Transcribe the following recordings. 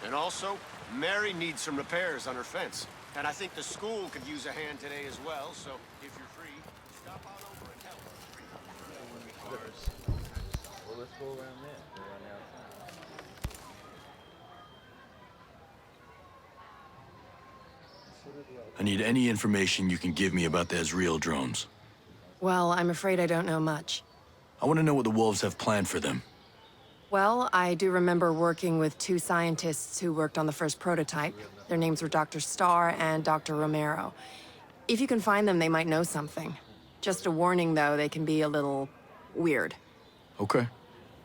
And also, Mary needs some repairs on her fence. And I think the school could use a hand today as well, so if you're free, stop on over and help. Well, let's go around there. Go around the outside. I need any information you can give me about the Ezreal drones. Well, I'm afraid I don't know much. I want to know what the Wolves have planned for them. Well, I do remember working with two scientists who worked on the first prototype. Their names were Dr. Starr and Dr. Romero. If you can find them, they might know something. Just a warning, though, they can be a little weird. Okay.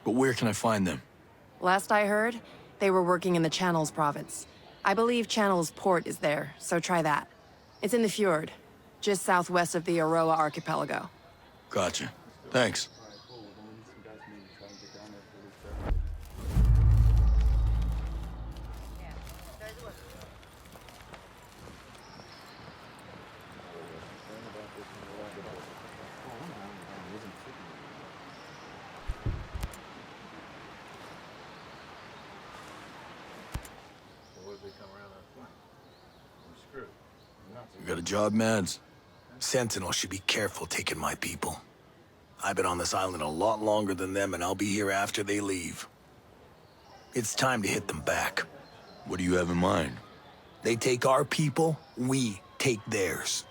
But where can I find them? Last I heard, they were working in the Channels province. I believe Channels Port is there, so try that. It's in the fjord, just southwest of the Auroa archipelago. Gotcha. Thanks. You got a job, Mads? Sentinel should be careful taking my people. I've been on this island a lot longer than them, and I'll be here after they leave. It's time to hit them back. What do you have in mind? They take our people, we take theirs.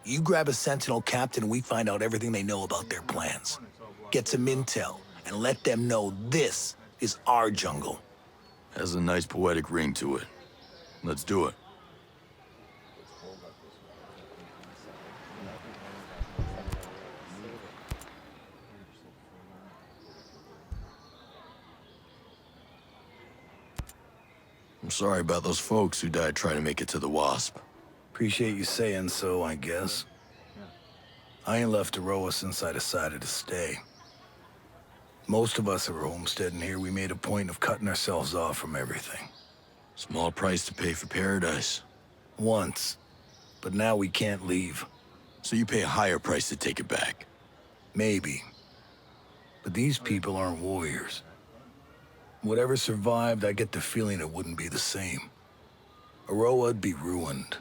You grab a Sentinel captain, we find out everything they know about their plans. Get some intel, and let them know this is our jungle. Has a nice poetic ring to it. Let's do it. I'm sorry about those folks who died trying to make it to the Wasp. Appreciate you saying so, I guess. I ain't left Auroa since I decided to stay. Most of us who were homesteading here, we made a point of cutting ourselves off from everything. Small price to pay for paradise. Once. But now we can't leave. So you pay a higher price to take it back. Maybe. But these people aren't warriors. Whatever survived, I get the feeling it wouldn't be the same. Auroa'd be ruined.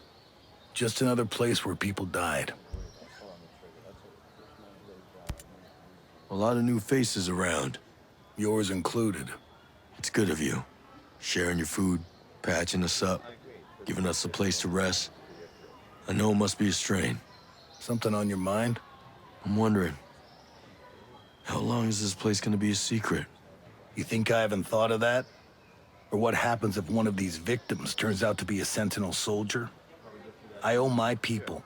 Just another place where people died. A lot of new faces around. Yours included. It's good of you. Sharing your food, patching us up, giving us a place to rest. I know it must be a strain. Something on your mind? I'm wondering, how long is this place gonna be a secret? You think I haven't thought of that? Or what happens if one of these victims turns out to be a Sentinel soldier? I owe my people.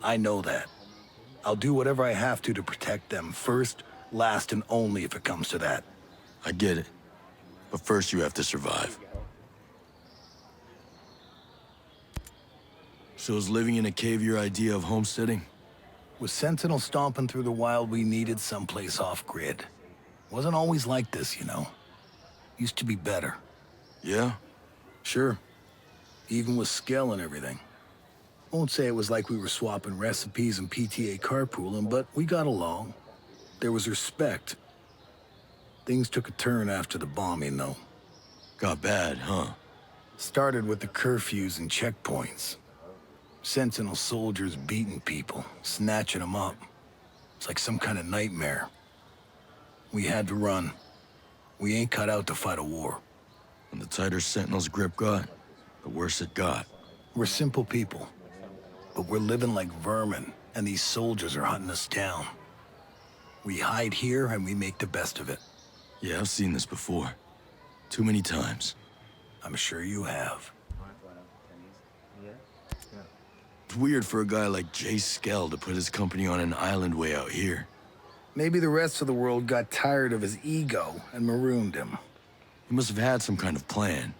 I know that. I'll do whatever I have to protect them, first, last, and only if it comes to that. I get it. But first you have to survive. So is living in a cave your idea of homesteading? With Sentinel stomping through the wild, we needed someplace off-grid. Wasn't always like this, you know. Used to be better. Yeah? Sure. Even with Skell and everything. Won't say it was like we were swapping recipes and PTA carpooling, but we got along. There was respect. Things took a turn after the bombing, though. Got bad, huh? Started with the curfews and checkpoints. Sentinel soldiers beating people, snatching them up. It's like some kind of nightmare. We had to run. We ain't cut out to fight a war. And the tighter Sentinel's grip got, the worse it got. We're simple people. But we're living like vermin, and these soldiers are hunting us down. We hide here, and we make the best of it. Yeah, I've seen this before. Too many times. I'm sure you have. It's weird for a guy like Jay Skell to put his company on an island way out here. Maybe the rest of the world got tired of his ego and marooned him. He must have had some kind of plan.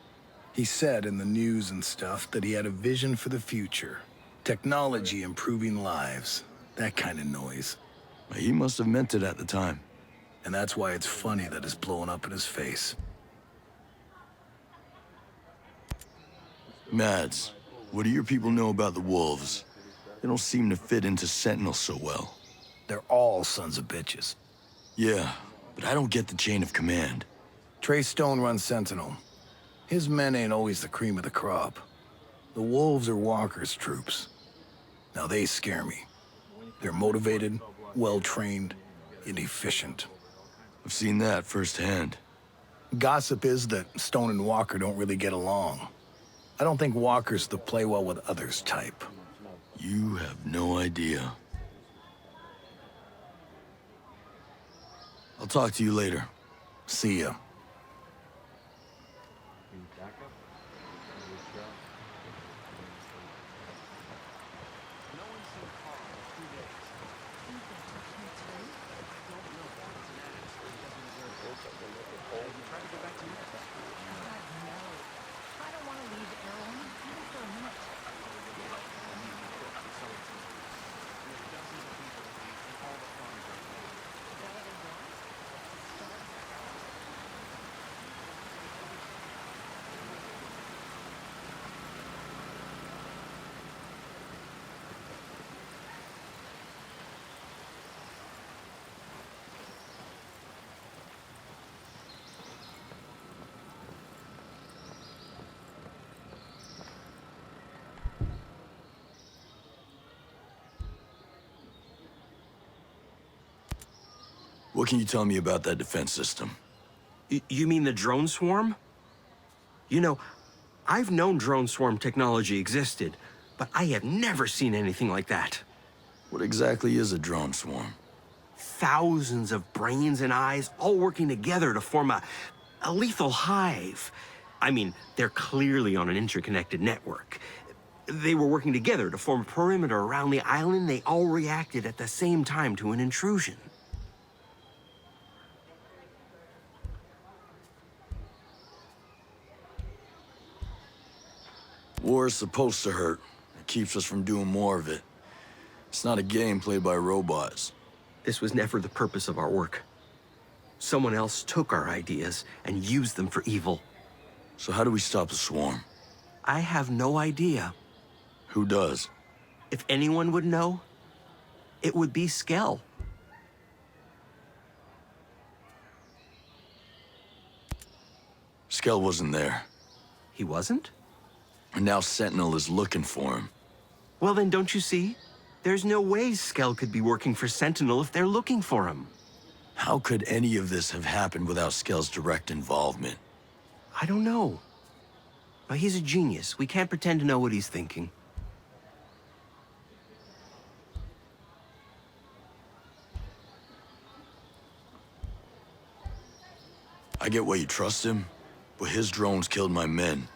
He said in the news and stuff that he had a vision for the future. Technology improving lives. That kind of noise. He must have meant it at the time. And that's why it's funny that it's blowing up in his face. Mads, what do your people know about the Wolves? They don't seem to fit into Sentinel so well. They're all sons of bitches. Yeah, but I don't get the chain of command. Trey Stone runs Sentinel. His men ain't always the cream of the crop. The wolves are Walker's troops. Now they scare me. They're motivated, well-trained, and efficient. I've seen that firsthand. Gossip is that Stone and Walker don't really get along. I don't think Walker's the play well with others type. You have no idea. I'll talk to you later. See ya. What can you tell me about that defense system? You mean the drone swarm? You know, I've known drone swarm technology existed, but I have never seen anything like that. What exactly is a drone swarm? Thousands of brains and eyes all working together to form a lethal hive. I mean, they're clearly on an interconnected network. They were working together to form a perimeter around the island. They all reacted at the same time to an intrusion. War is supposed to hurt. It keeps us from doing more of it. It's not a game played by robots. This was never the purpose of our work. Someone else took our ideas and used them for evil. So how do we stop the swarm? I have no idea. Who does? If anyone would know, it would be Skell. Skell wasn't there. He wasn't? And now Sentinel is looking for him. Well, then don't you see? There's no way Skell could be working for Sentinel if they're looking for him. How could any of this have happened without Skell's direct involvement? I don't know. But he's a genius. We can't pretend to know what he's thinking. I get why you trust him, but his drones killed my men.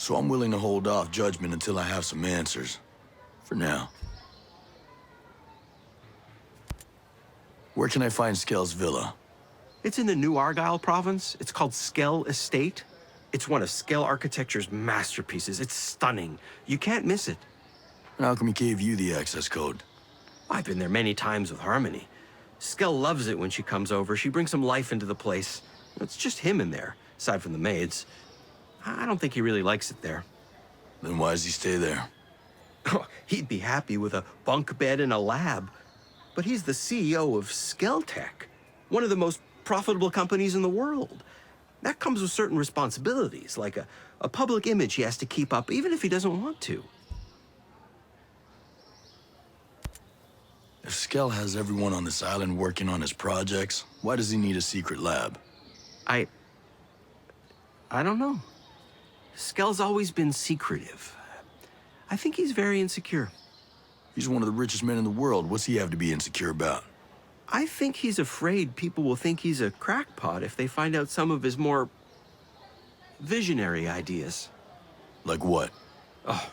So I'm willing to hold off judgment until I have some answers. For now. Where can I find Skell's villa? It's in the New Argyll province. It's called Skell Estate. It's one of Skell architecture's masterpieces. It's stunning. You can't miss it. And how come he gave you the access code? I've been there many times with Harmony. Skell loves it when she comes over. She brings some life into the place. It's just him in there, aside from the maids. I don't think he really likes it there. Then why does he stay there? He'd be happy with a bunk bed and a lab. But he's the CEO of Skell Tech, one of the most profitable companies in the world. That comes with certain responsibilities, like a public image he has to keep up, even if he doesn't want to. If Skell has everyone on this island working on his projects, why does he need a secret lab? I don't know. Skell's always been secretive. I think he's very insecure. He's one of the richest men in the world. What's he have to be insecure about? I think he's afraid people will think he's a crackpot if they find out some of his more visionary ideas. Like what? Oh,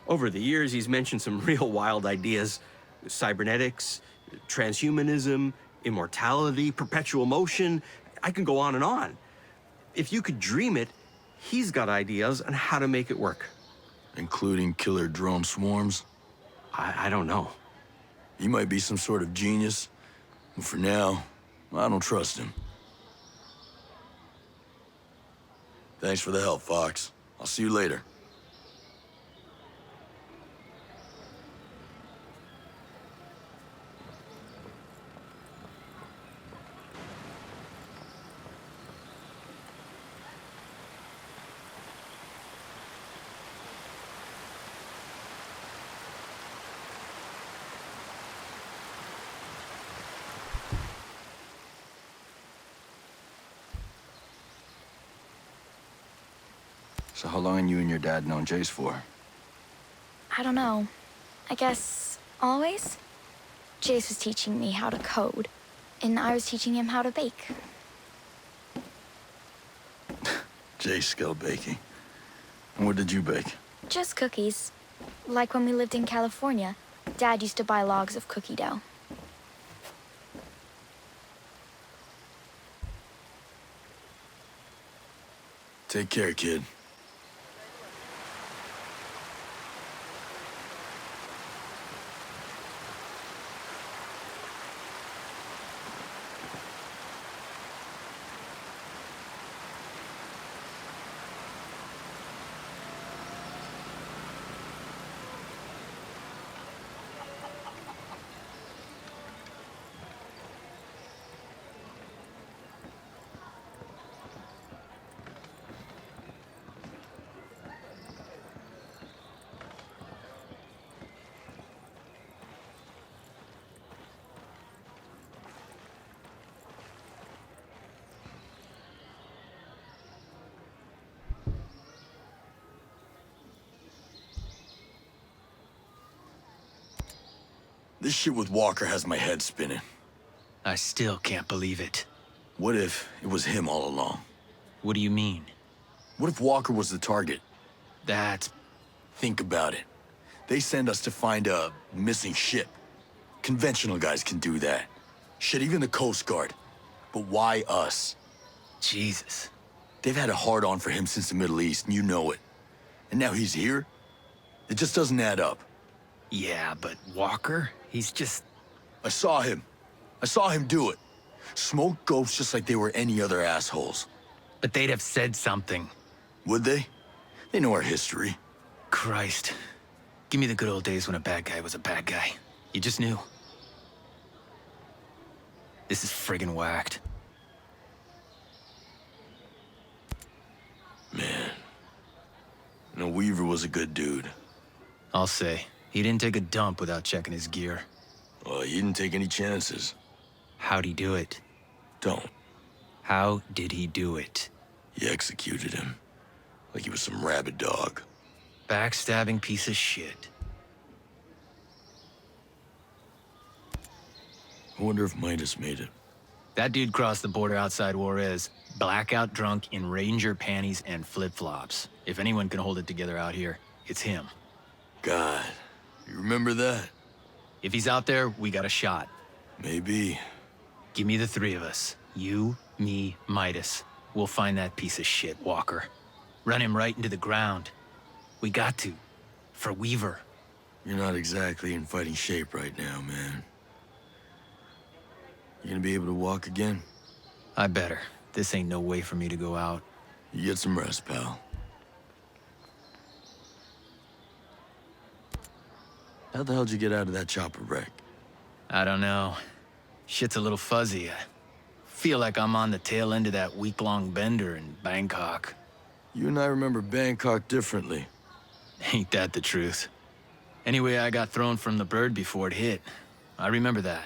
over the years, he's mentioned some real wild ideas. Cybernetics, transhumanism, immortality, perpetual motion. I can go on and on. If you could dream it, he's got ideas on how to make it work. Including killer drone swarms? I don't know. He might be some sort of genius, but for now, I don't trust him. Thanks for the help, Fox. I'll see you later. So how long have you and your dad known Jace for? I don't know. I guess always? Jace was teaching me how to code, and I was teaching him how to bake. Jace Skell baking. And what did you bake? Just cookies. Like when we lived in California, Dad used to buy logs of cookie dough. Take care, kid. This shit with Walker has my head spinning. I still can't believe it. What if it was him all along? What do you mean? What if Walker was the target? That's... Think about it. They send us to find a missing ship. Conventional guys can do that. Shit, even the Coast Guard. But why us? Jesus. They've had a hard-on for him since the Middle East, and you know it. And now he's here? It just doesn't add up. Yeah, but Walker? He's just... I saw him. I saw him do it. Smoke ghosts just like they were any other assholes. But they'd have said something. Would they? They know our history. Christ. Give me the good old days when a bad guy was a bad guy. You just knew. This is friggin' whacked. Man. No, Weaver was a good dude. I'll say. He didn't take a dump without checking his gear. Well, he didn't take any chances. How'd he do it? Don't. How did he do it? He executed him. Like he was some rabid dog. Backstabbing piece of shit. I wonder if Midas made it. That dude crossed the border outside Juarez, blackout drunk in ranger panties and flip-flops. If anyone can hold it together out here, it's him. God, you remember that? If he's out there, we got a shot. Maybe. Give me the three of us. You, me, Midas. We'll find that piece of shit, Walker. Run him right into the ground. We got to. For Weaver. You're not exactly in fighting shape right now, man. You gonna be able to walk again? I better. This ain't no way for me to go out. You get some rest, pal. How the hell'd you get out of that chopper wreck? I don't know. Shit's a little fuzzy. I feel like I'm on the tail end of that week-long bender in Bangkok. You and I remember Bangkok differently. Ain't that the truth? Anyway, I got thrown from the bird before it hit. I remember that.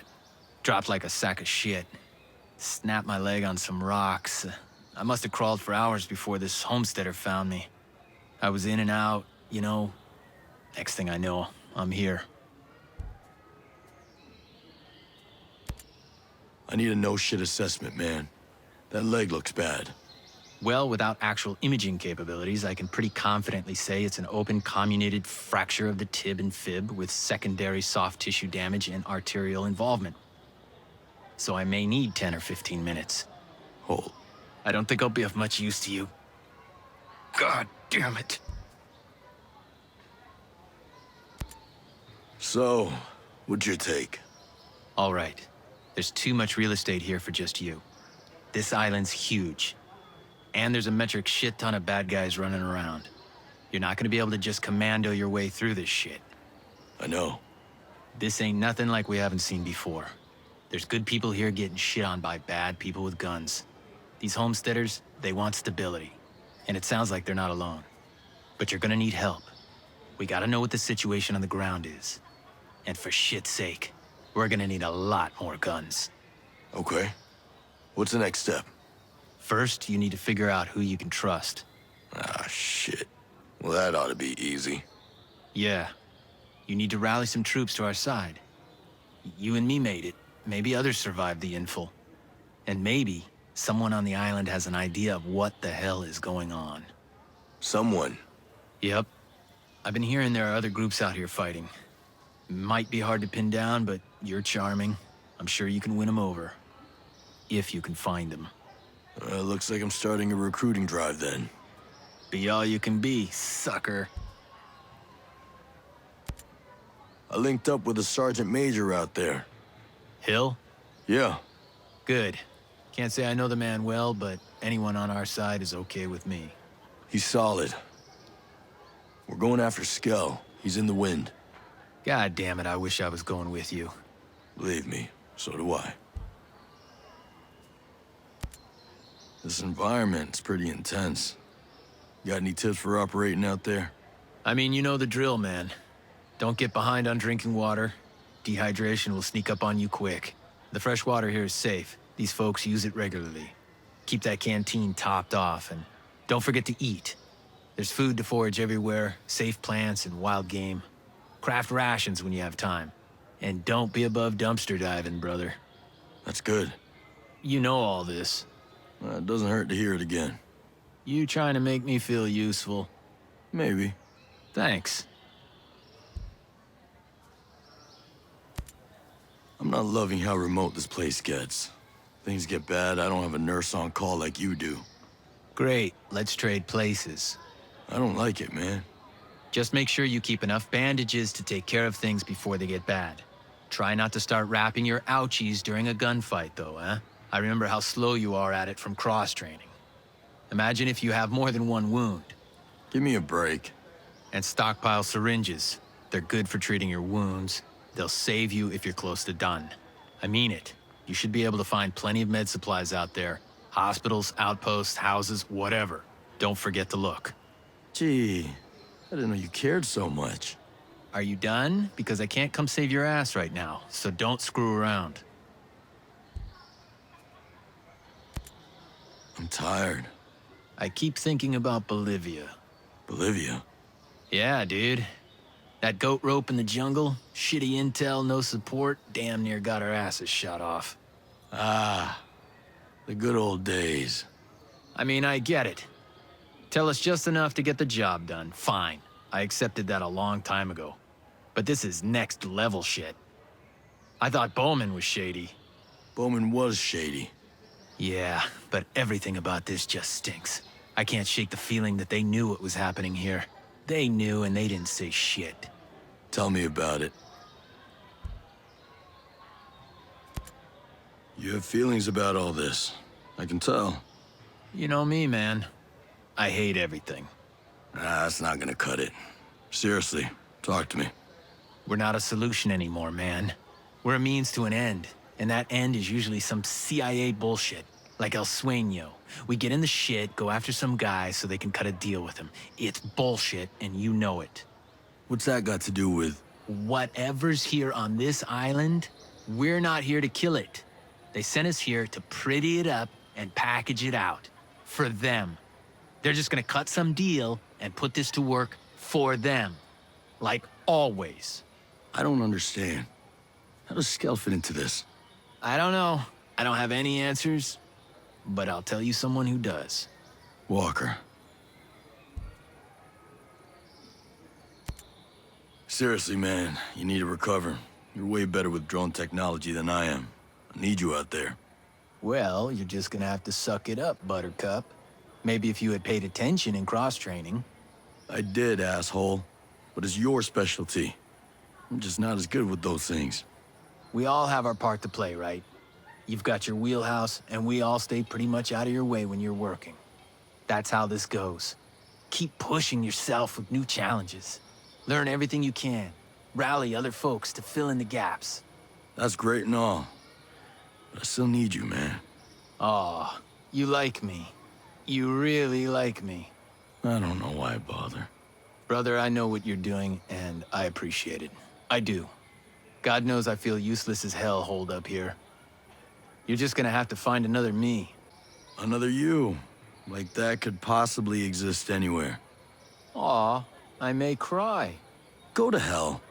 Dropped like a sack of shit. Snapped my leg on some rocks. I must have crawled for hours before this homesteader found me. I was in and out, you know. Next thing I know, I'm here. I need a no-shit assessment, man. That leg looks bad. Well, without actual imaging capabilities, I can pretty confidently say it's an open comminuted fracture of the tib and fib with secondary soft tissue damage and arterial involvement. So I may need 10 or 15 minutes. Hold. I don't think I'll be of much use to you. God damn it. So, what's your take? All right. There's too much real estate here for just you. This island's huge. And there's a metric shit ton of bad guys running around. You're not gonna be able to just commando your way through this shit. I know. This ain't nothing like we haven't seen before. There's good people here getting shit on by bad people with guns. These homesteaders, they want stability. And it sounds like they're not alone. But you're gonna need help. We gotta know what the situation on the ground is. And for shit's sake, we're gonna need a lot more guns. Okay. What's the next step? First, you need to figure out who you can trust. Ah, shit. Well, that ought to be easy. Yeah. You need to rally some troops to our side. You and me made it. Maybe others survived the infil. And maybe someone on the island has an idea of what the hell is going on. Someone. Yep. I've been hearing there are other groups out here fighting. Might be hard to pin down, but you're charming. I'm sure you can win them over. If you can find them. Looks like I'm starting a recruiting drive then. Be all you can be, sucker. I linked up with a sergeant major out there. Hill? Yeah. Good. Can't say I know the man well, but anyone on our side is okay with me. He's solid. We're going after Skell. He's in the wind. God damn it, I wish I was going with you. Believe me, so do I. This environment's pretty intense. Got any tips for operating out there? I mean, you know the drill, man. Don't get behind on drinking water. Dehydration will sneak up on you quick. The fresh water here is safe. These folks use it regularly. Keep that canteen topped off, and don't forget to eat. There's food to forage everywhere, safe plants and wild game. Craft rations when you have time. And don't be above dumpster diving, brother. That's good. You know all this. It doesn't hurt to hear it again. You trying to make me feel useful? Maybe. Thanks. I'm not loving how remote this place gets. Things get bad, I don't have a nurse on call like you do. Great, let's trade places. I don't like it, man. Just make sure you keep enough bandages to take care of things before they get bad. Try not to start wrapping your ouchies during a gunfight, though, eh? I remember how slow you are at it from cross-training. Imagine if you have more than one wound. Give me a break. And stockpile syringes. They're good for treating your wounds. They'll save you if you're close to done. I mean it. You should be able to find plenty of med supplies out there. Hospitals, outposts, houses, whatever. Don't forget to look. Gee, I didn't know you cared so much. Are you done? Because I can't come save your ass right now, so don't screw around. I'm tired. I keep thinking about Bolivia. Bolivia? Yeah, dude. That goat rope in the jungle, shitty intel, no support, damn near got our asses shot off. Ah, the good old days. I mean, I get it. Tell us just enough to get the job done, fine. I accepted that a long time ago. But this is next level shit. I thought Bowman was shady. Bowman was shady. Yeah, but everything about this just stinks. I can't shake the feeling that they knew what was happening here. They knew and they didn't say shit. Tell me about it. You have feelings about all this. I can tell. You know me, man. I hate everything. That's not gonna cut it. Seriously, talk to me. We're not a solution anymore, man. We're a means to an end. And that end is usually some CIA bullshit, like El Sueño. We get in the shit, go after some guy so they can cut a deal with him. It's bullshit, and you know it. What's that got to do with... Whatever's here on this island, we're not here to kill it. They sent us here to pretty it up and package it out. For them. They're just gonna cut some deal and put this to work for them. Like always. I don't understand. How does Skell fit into this? I don't know. I don't have any answers, but I'll tell you someone who does. Walker. Seriously, man, you need to recover. You're way better with drone technology than I am. I need you out there. Well, you're just gonna have to suck it up, Buttercup. Maybe if you had paid attention in cross-training. I did, asshole. But it's your specialty. I'm just not as good with those things. We all have our part to play, right? You've got your wheelhouse, and we all stay pretty much out of your way when you're working. That's how this goes. Keep pushing yourself with new challenges. Learn everything you can. Rally other folks to fill in the gaps. That's great and all. But I still need you, man. Aw, you like me. You really like me. I don't know why I bother. Brother, I know what you're doing, and I appreciate it. I do. God knows I feel useless as hell holed up here. You're just gonna have to find another me. Another you. Like that could possibly exist anywhere. Aw, I may cry. Go to hell.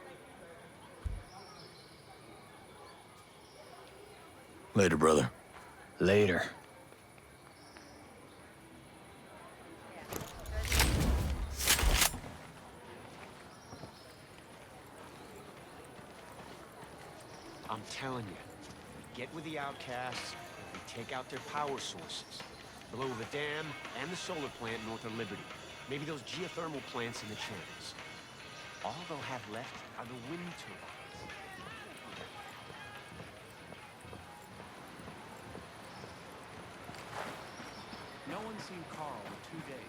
Later, brother. Later. I'm telling you, we get with the outcasts, and we take out their power sources. Below the dam and the solar plant north of Liberty. Maybe those geothermal plants in the channels. All they'll have left are the wind turbines. No one's seen Carl in 2 days.